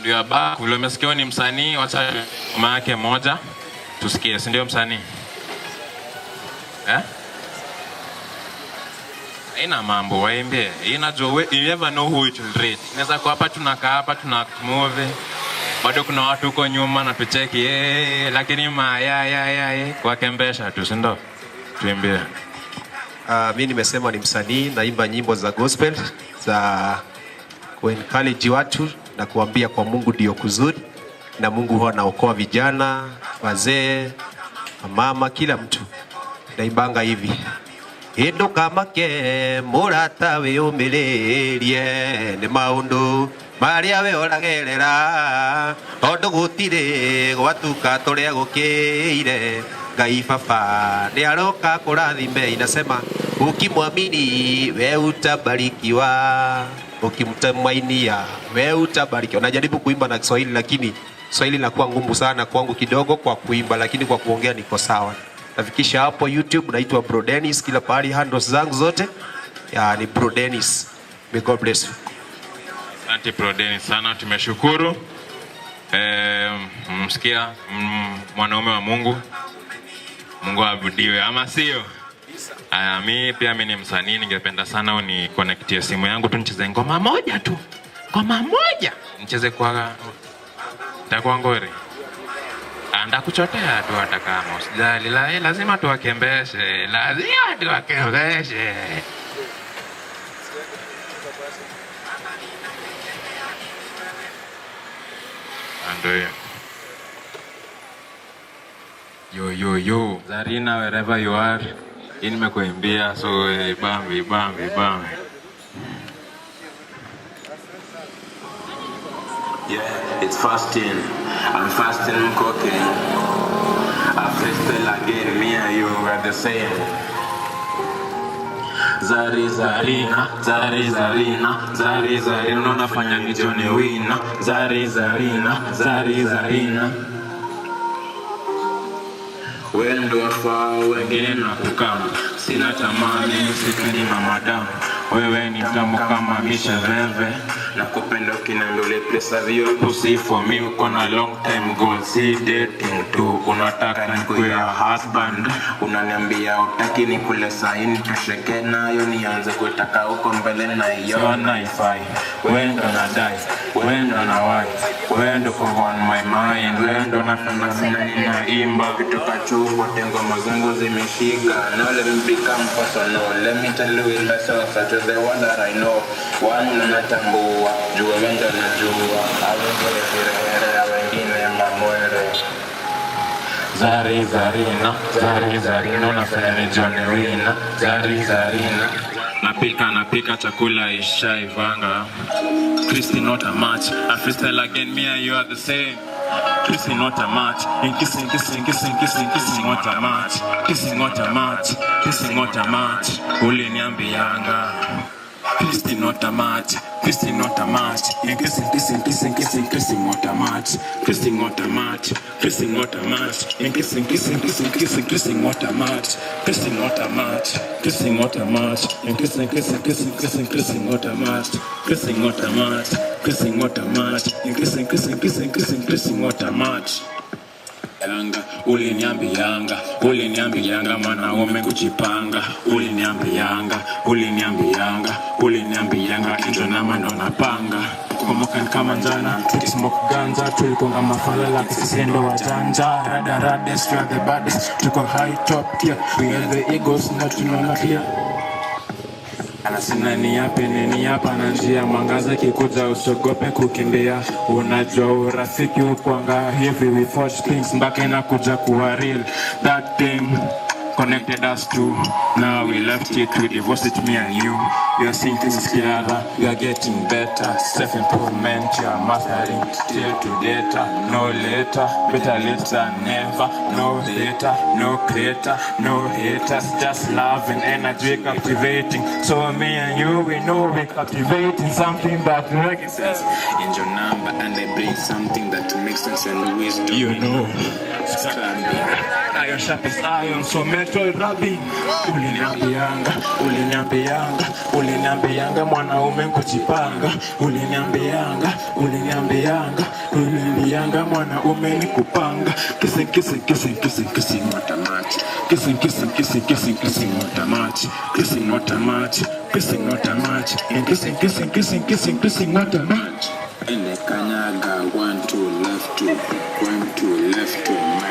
Ndio baba, ule umesikia ni msanii, wacha ngoma yake moja tusikie, si ndio msanii? Ina mambo waimbe. Inajua you never know who it will reach. Inaweza kwa hapa tunakaa hapa tunamove. Bado kuna watu huko nyuma na tucheki lakini kwa kembesha tu, si ndio? Tuimbie. Mimi nimesema ni msanii, naimba nyimbo za gospel za kuencourage watu na kuambia kwa Mungu ndio kuzuri, na Mungu huwa anaokoa vijana, wazee, mama, kila mtu. Naimbanga hivi: Indo kamake murata we umiririe ni maundu maria we oragerera tondu gutire gwatuka turia gukiire Ngai Baba ni aroka kurathime. Inasema ukimwamini we utabarikiwa, ukimtumainia we utabarikiwa. Najaribu kuimba na Kiswahili lakini Kiswahili inakuwa ngumu sana kwangu kidogo kwa kuimba, lakini kwa kuongea niko sawa. Nafikisha hapo YouTube, naitwa Bro Dennis, kila pahali handles zangu zote ni Bro Dennis. May God bless you. Asante Bro Dennis sana, tumeshukuru. Msikia mwanaume wa Mungu. Mungu abudiwe, ama sio? Mimi pia ni msanii, ningependa sana uni connectie simu yangu tu nicheze ngoma moja tu. Ngoma moja. Nicheze kwa ngori. Ndakuchotea tu hata kama usijali, lazima tuwakembeshe, lazima tuwakembeshe. Andoe. Yo Zarina, wherever you are, nimekuimbia, so bambi. Yeah, it's fasting. I'm fasting and cooking. I freestyle again, me and you are the same. Zarina, unafanya nijone wina. Zarina. Wendo wafaa wengine na kukama. Sina tamani, msikini mamadamu. Wewe ni mtamu kama misha veve. Na kupenda ukinandole pesa vio pussy for me. Uko na long time goal, si dating tu. Unataka nikuwe ya husband. Unaniambia utaki nikule saini tusheke nayo, nianze kutaka huko mbele na iyo. So naifai, wendo na die, wendo na wai, wendo for on my mind. Wendo na fanga sina ninaimba kutoka chuo tengo mazungu zimeshika. Now let me become personal, let me tell you in myself that is the one that I know. One natambua, jua wenda na jua, awengele kirehere, awengine mamwere. Zarina, unafanya nijone wina. Zarina. Napika chakula ishaivanga. Christy not a match. I freestyle again, me and you are the same. Kissing not a match. And kissing not a match. Kissing not a match. Uli niambianga. Christy not a match. And kissing not a match. And kissing not a match. And kissing not a match. Yanga, uliniambianga mwanaume kujipanga. Uliniambianga kinjo na mando napanga. Kumokan kama njana, tukismoke ganja, tulikonga mafala la kisendo wajanja. Rada, strike the baddest, tuko high top tier. We are the egos, na tunaona clear. Anasina ni hapa na njia, mwangaza kikuja usogope kukimbia. Unajua urafiki ukuanga hivi, we forge things mbake na kuja kuwa real. That thing connected us to, now we left it, we divorced it, me and you. We are seeing things clearer, we are getting better. Self-improvement, you are mastering, till to data. No later, better late than never. No hater, no creator, no haters. Just love and energy captivating. So me and you, we know we're captivating something that represents in your number. number and I bring something that makes sense and wisdom. You know. Iron sharp as iron, so metal rubbing. Uliniambianga mwanaume kujipanga. Uliniambianga mwanaume ni kupanga. Kissing not a match. Kissing not a match. Kissing not a match. Kissing not a match. And kissing not a match. Ele kanyaga 1 2 left 2 1 2 left 2.